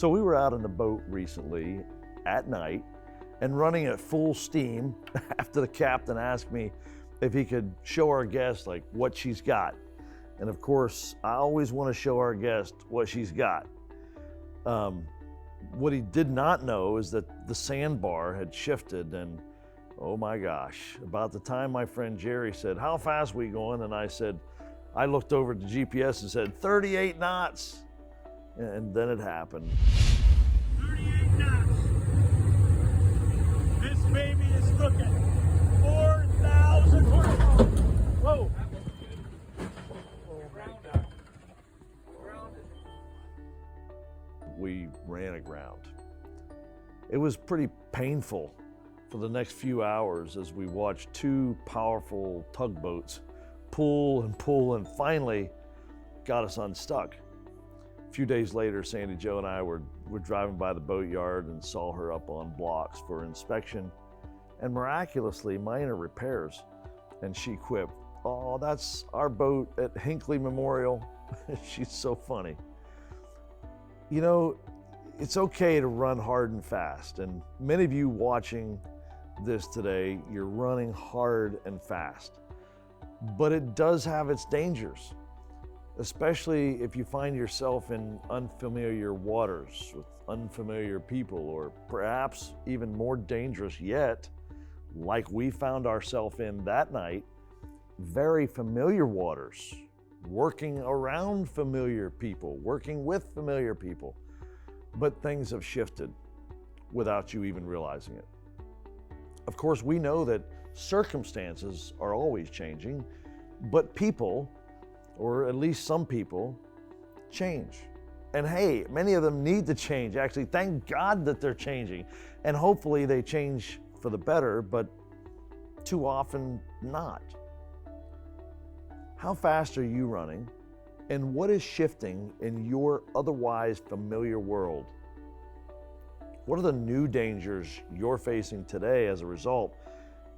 So we were out in the boat recently at night and running at full steam after the captain asked me if he could show our guest like what she's got. And of course, I always want to show our guest what she's got. What he did not know is that the sandbar had shifted, and oh my gosh, about the time my friend Jerry said, "How fast we going?" And I said, I looked over at the GPS and said, 38 knots. And then it happened. 38 knots. This baby is looking 4,000 horsepower. Whoa. We ran aground. It was pretty painful for the next few hours as we watched two powerful tugboats pull and finally got us unstuck. A few days later, Sandy Joe and I were driving by the boatyard and saw her up on blocks for inspection and miraculously minor repairs. And she quipped, "Oh, that's our boat at Hinckley Memorial." She's so funny. You know, it's okay to run hard and fast, and many of you watching this today, you're running hard and fast. But it does have its dangers, especially if you find yourself in unfamiliar waters with unfamiliar people, or perhaps even more dangerous yet, like we found ourselves in that night, very familiar waters, working around familiar people, working with familiar people. But things have shifted without you even realizing it. Of course, we know that circumstances are always changing, but people, or at least some people, change. And hey, many of them need to change. Actually, thank God that they're changing. And hopefully they change for the better, but too often not. How fast are you running? And what is shifting in your otherwise familiar world? What are the new dangers you're facing today as a result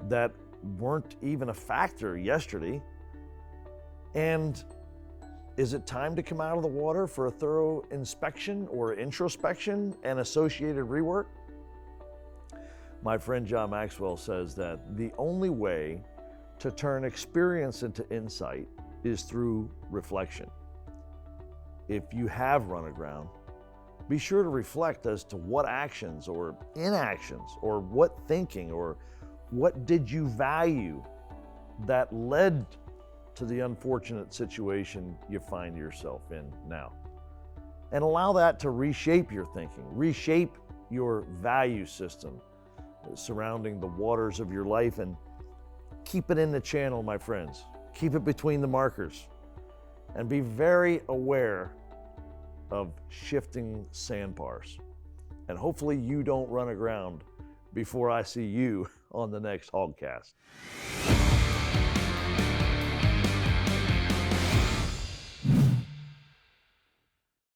that weren't even a factor yesterday? And is it time to come out of the water for a thorough inspection or introspection and associated rework? My friend John Maxwell says that the only way to turn experience into insight is through reflection. If you have run aground, be sure to reflect as to what actions or inactions or what thinking or what did you value that led to the unfortunate situation you find yourself in now. And allow that to reshape your thinking, reshape your value system surrounding the waters of your life, and keep it in the channel, my friends. Keep it between the markers and be very aware of shifting sandbars. And hopefully you don't run aground before I see you on the next Hogcast.